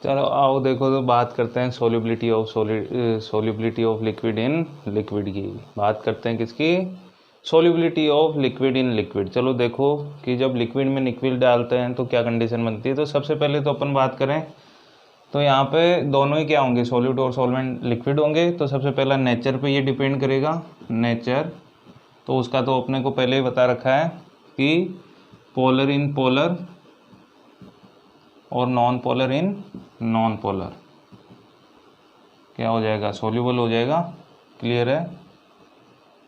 चलो आओ देखो तो बात करते हैं solubility of solubility of liquid in liquid की। बात करते हैं किसकी? Solubility of liquid in liquid. चलो देखो कि जब लिक्विड में लिक्विड डालते हैं तो क्या कंडीशन बनती है। तो सबसे पहले तो अपन बात करें तो यहाँ पे दोनों ही क्या होंगे, सॉल्यूट और सॉल्वेंट लिक्विड होंगे। तो सबसे पहला नेचर पे ये डिपेंड करेगा, नेचर। तो उसका तो अपने को पहले ही बता रखा है कि पोलर इन पोलर और non polar in non polar क्या हो जाएगा, सोल्यूबल हो जाएगा। क्लियर है।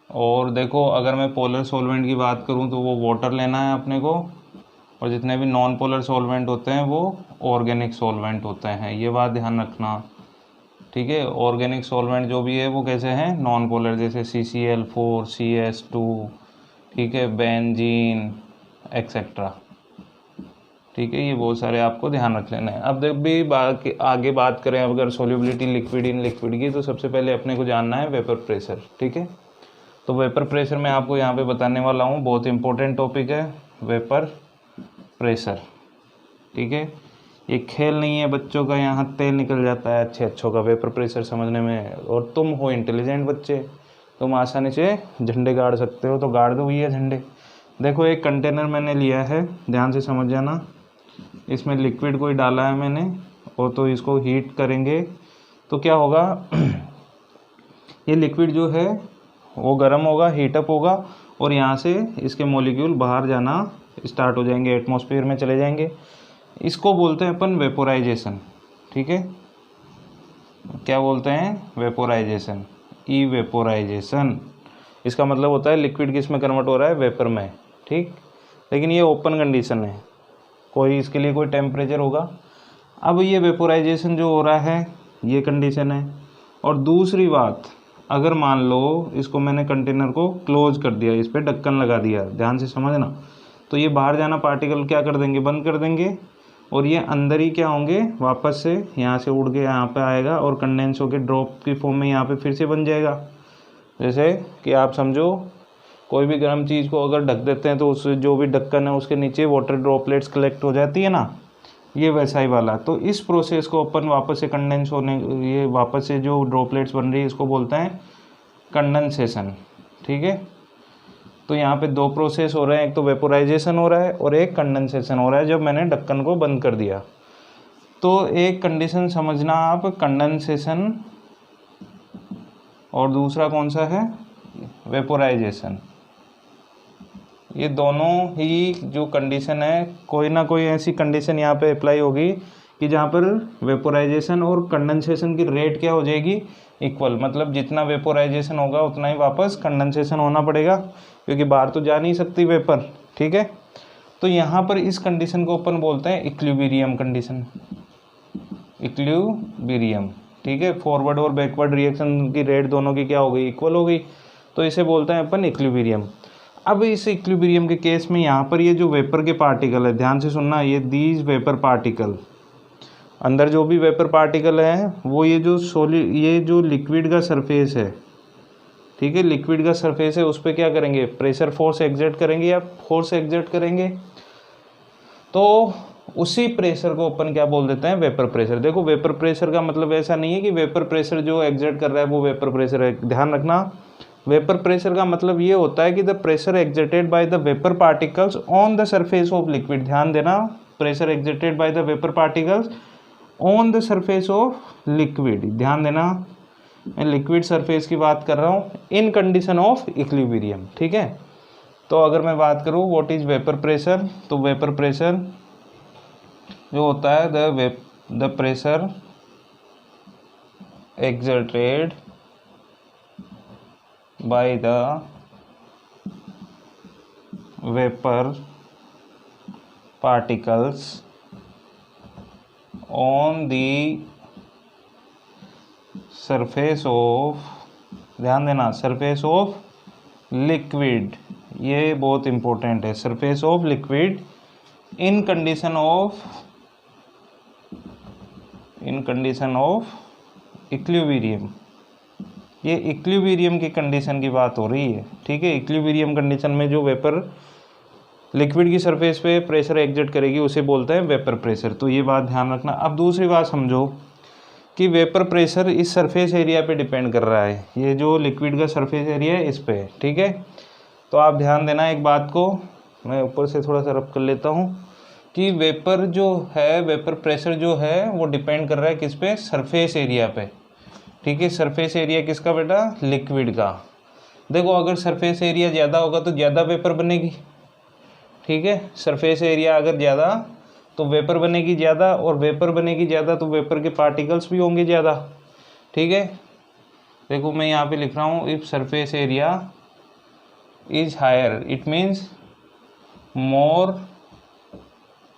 और देखो अगर मैं पोलर सॉल्वेंट की बात करूं तो वो वाटर लेना है अपने को, और जितने भी नॉन पोलर सॉल्वेंट होते हैं वो ऑर्गेनिक सॉल्वेंट होते हैं। ये बात ध्यान रखना, ठीक है। ऑर्गेनिक सॉल्वेंट जो भी है वो कैसे हैं, नॉन पोलर, जैसे CCl4, CS2, ठीक है, बेंजीन एक्सेट्रा, ठीक है। ये बहुत सारे आपको ध्यान रख लेना है। अब जब भी आगे बात करें अगर सोल्यूबिलिटी लिक्विड इन लिक्विड की, तो सबसे पहले अपने को जानना है वेपर प्रेशर, ठीक है। तो वेपर प्रेशर मैं आपको यहाँ पे बताने वाला हूँ, बहुत इंपॉर्टेंट टॉपिक है वेपर प्रेशर, ठीक है। ये खेल नहीं है बच्चों का, यहाँ तेल निकल जाता है अच्छे अच्छों का वेपर प्रेशर समझने में। और तुम हो इंटेलिजेंट बच्चे, तुम आसानी से झंडे गाड़ सकते हो, तो गाड़ दो भैया झंडे। देखो एक कंटेनर मैंने लिया है, ध्यान से समझ जाना। इसमें लिक्विड कोई डाला है मैंने, और तो इसको हीट करेंगे तो क्या होगा ये लिक्विड जो है वो गर्म होगा, हीटअप होगा, और यहाँ से इसके मॉलिक्यूल बाहर जाना स्टार्ट हो जाएंगे, एटमॉस्फेयर में चले जाएंगे। इसको बोलते हैं अपन वेपोराइजेशन, ठीक है। क्या बोलते हैं, वेपोराइजेशन, ई वेपोराइजेशन। इसका मतलब होता है लिक्विड किस में कन्वर्ट हो रहा है, वेपर में, ठीक। लेकिन ये ओपन कंडीशन है, कोई इसके लिए कोई टेम्परेचर होगा। अब ये वेपोराइजेशन जो हो रहा है ये कंडीशन है। और दूसरी बात, अगर मान लो इसको मैंने कंटेनर को क्लोज कर दिया, इस पर ढक्कन लगा दिया, ध्यान से समझना, तो ये बाहर जाना पार्टिकल क्या कर देंगे, बंद कर देंगे, और ये अंदर ही क्या होंगे, वापस से यहाँ से उड़ के यहाँ पे आएगा और कंडेंस होकर ड्रॉप की फॉर्म में यहाँ पे फिर से बन जाएगा। जैसे कि आप समझो कोई भी गर्म चीज़ को अगर ढक देते हैं तो उस जो भी ढक्कन है उसके नीचे वाटर ड्रॉपलेट्स कलेक्ट हो जाती है ना, ये वैसा ही वाला। तो इस प्रोसेस को अपन वापस से कंडेंस होने, ये वापस से जो ड्रॉपलेट्स बन रही है इसको बोलते हैं कंडेंसेशन, ठीक है। तो यहाँ पे दो प्रोसेस हो रहे हैं, एक तो वेपोराइजेशन हो रहा है और एक कंडेंसेशन हो रहा है जब मैंने ढक्कन को बंद कर दिया। तो एक कंडीशन समझना आप, कंडेंसेशन, और दूसरा कौन सा है, वेपोराइजेशन। ये दोनों ही जो कंडीशन है, कोई ना कोई ऐसी कंडीशन यहाँ पे अप्लाई होगी कि जहाँ पर वेपोराइजेशन और कंडेंसेशन की रेट क्या हो जाएगी, इक्वल। मतलब जितना वेपोराइजेशन होगा उतना ही वापस कंडेंसेशन होना पड़ेगा, क्योंकि बाहर तो जा नहीं सकती वेपर, ठीक है। तो यहाँ पर इस कंडीशन को अपन बोलते हैं इक्विलिब्रियम कंडीशन, इक्विलिब्रियम, ठीक है। फॉरवर्ड और बैकवर्ड रिएक्शन की रेट दोनों की क्या हो गई, इक्वल हो गई, तो इसे बोलते हैं अपन इक्विलिब्रियम। अब इस इक्विलिब्रियम के केस में यहाँ पर ये जो वेपर के पार्टिकल है, ध्यान से सुनना, ये दीज वेपर पार्टिकल, अंदर जो भी वेपर पार्टिकल है वो ये जो लिक्विड का सरफेस है, ठीक है, लिक्विड का सरफेस है, उस पर क्या करेंगे, प्रेशर फोर्स एग्जर्ट करेंगे या फोर्स एग्जर्ट करेंगे। तो उसी प्रेशर को अपन क्या बोल देते हैं, वेपर प्रेशर। देखो वेपर प्रेशर का मतलब ऐसा नहीं है कि वेपर प्रेशर जो एग्जर्ट कर रहा है वो वेपर प्रेशर है, ध्यान रखना। वेपर प्रेशर का मतलब ये होता है कि the pressure exerted by the vapour particles on the surface of liquid, ध्यान देना, pressure exerted by the vapour particles on the surface of liquid, ध्यान देना, मैं लिक्विड सरफेस की बात कर रहा हूँ, इन कंडीशन ऑफ इक्विलिब्रियम, ठीक है। तो अगर मैं बात करूँ व्हाट इज वेपर प्रेशर, तो वेपर प्रेशर जो होता है the pressure exerted by the vapor particles on the surface of, ध्यान देना, surface of liquid, ये बहुत इंपॉर्टेंट है, surface of liquid in condition of equilibrium. ये इक्विलिब्रियम की कंडीशन की बात हो रही है, ठीक है। इक्विलिब्रियम कंडीशन में जो वेपर लिक्विड की सरफेस पे प्रेशर एग्जर्ट करेगी उसे बोलते हैं वेपर प्रेशर। तो ये बात ध्यान रखना। अब दूसरी बात समझो कि वेपर प्रेशर इस सरफेस एरिया पे डिपेंड कर रहा है, ये जो लिक्विड का सरफेस एरिया है इस पे, ठीक है। तो आप ध्यान देना एक बात को, मैं ऊपर से थोड़ा सा रब कर लेता हूँ कि वेपर जो है, वेपर प्रेशर जो है वो डिपेंड कर रहा है किस पे, सरफेस एरिया पे, ठीक है। सरफेस एरिया किसका बेटा, लिक्विड का। देखो अगर सरफेस एरिया ज़्यादा होगा तो ज़्यादा वेपर बनेगी, ठीक है। सरफेस एरिया अगर ज़्यादा तो वेपर बनेगी ज़्यादा, और वेपर बनेगी ज़्यादा तो वेपर के पार्टिकल्स भी होंगे ज़्यादा, ठीक है। देखो मैं यहाँ पे लिख रहा हूँ, if surface area is higher it means more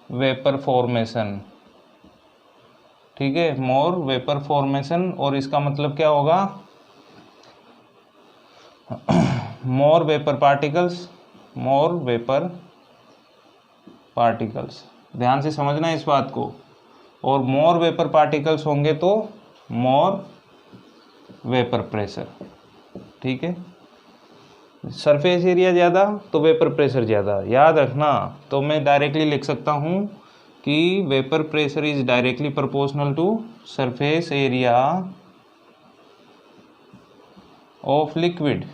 vapour formation, ठीक है, मोर वेपर फॉर्मेशन। और इसका मतलब क्या होगा, मोर वेपर पार्टिकल्स, मोर वेपर पार्टिकल्स, ध्यान से समझना इस बात को। और मोर वेपर पार्टिकल्स होंगे तो मोर वेपर प्रेशर, ठीक है। सरफेस एरिया ज़्यादा तो वेपर प्रेशर ज़्यादा, याद रखना। तो मैं डायरेक्टली लिख सकता हूँ कि vapour pressure is directly proportional to surface area of liquid.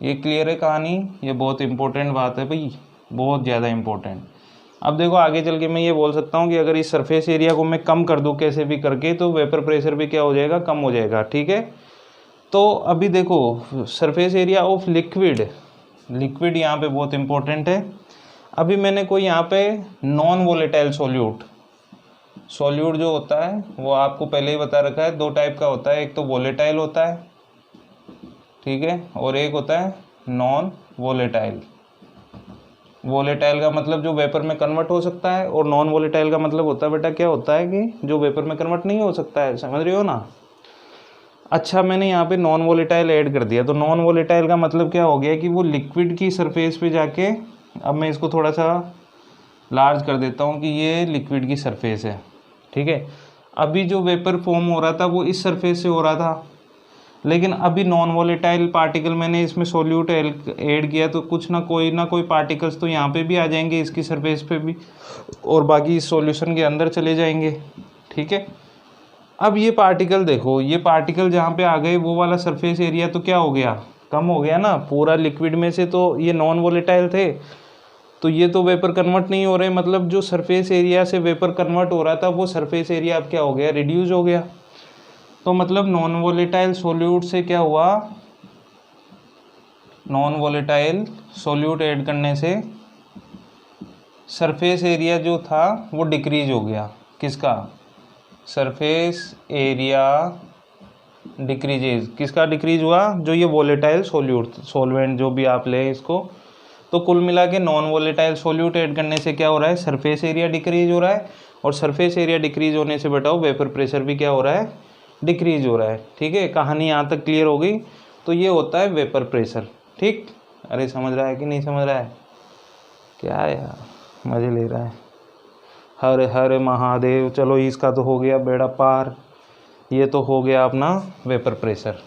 ये क्लियर है कहानी, ये बहुत इंपॉर्टेंट बात है भाई, बहुत ज़्यादा इंपॉर्टेंट। अब देखो आगे चल के मैं ये बोल सकता हूँ कि अगर इस सरफेस एरिया को मैं कम कर दूँ कैसे भी करके, तो वेपर प्रेशर भी क्या हो जाएगा, कम हो जाएगा, ठीक है। तो अभी देखो surface area of liquid, liquid यहाँ पे बहुत इंपॉर्टेंट है। अभी मैंने कोई यहाँ पे नॉन वोलेटाइल सॉल्यूट, सॉल्यूट जो होता है वो आपको पहले ही बता रखा है, दो टाइप का होता है, एक तो वोलेटाइल होता है, ठीक है, और एक होता है नॉन वोलेटाइल। वोलेटाइल का मतलब जो वेपर में कन्वर्ट हो सकता है, और नॉन वोलेटाइल का मतलब होता है बेटा क्या होता है कि जो वेपर में कन्वर्ट नहीं हो सकता है, समझ रहे हो ना। अच्छा मैंने यहाँ पे नॉन वोलेटाइल ऐड कर दिया, तो नॉन वोलेटाइल का मतलब क्या हो गया कि वो लिक्विड की सरफेस पे जाके, अब मैं इसको थोड़ा सा लार्ज कर देता हूँ कि ये लिक्विड की सरफेस है, ठीक है। अभी जो वेपर फॉर्म हो रहा था वो इस सरफेस से हो रहा था, लेकिन अभी नॉन वोलेटाइल पार्टिकल मैंने इसमें सोल्यूट ऐड किया, तो कुछ ना कोई पार्टिकल्स तो यहाँ पे भी आ जाएंगे इसकी सरफेस पे भी, और बाकी इस सॉल्यूशन के अंदर चले जाएंगे, ठीक है। अब ये पार्टिकल देखो, ये पार्टिकल जहाँ पे आ गए वो वाला सरफेस एरिया तो क्या हो गया, कम हो गया ना। पूरा लिक्विड में से तो ये नॉन वोलेटाइल थे, तो ये तो वेपर कन्वर्ट नहीं हो रहे, मतलब जो सरफेस एरिया से वेपर कन्वर्ट हो रहा था वो सरफेस एरिया अब क्या हो गया, रिड्यूस हो गया। तो मतलब नॉन वोलेटाइल सॉल्यूट से क्या हुआ, नॉन वोलेटाइल सॉल्यूट ऐड करने से सरफेस एरिया जो था वो डिक्रीज हो गया, किसका, सरफेस एरिया डिक्रीजेज, किसका डिक्रीज हुआ, जो ये वोलेटाइल सॉल्यूट, सॉल्वेंट जो भी आप ले इसको। तो कुल मिला के नॉन वोलेटाइल सॉल्यूट ऐड करने से क्या हो रहा है, सरफेस एरिया डिक्रीज हो रहा है, और सरफेस एरिया डिक्रीज होने से बेटा वेपर प्रेशर भी क्या हो रहा है, डिक्रीज हो रहा है, ठीक है। कहानी यहाँ तक क्लियर हो गई। तो ये होता है वेपर प्रेशर, ठीक। अरे समझ रहा है कि नहीं समझ रहा है, क्या यार मज़े ले रहा है। हर हर महादेव। चलो इसका तो हो गया बेड़ा पार, ये तो हो गया अपना वेपर प्रेशर।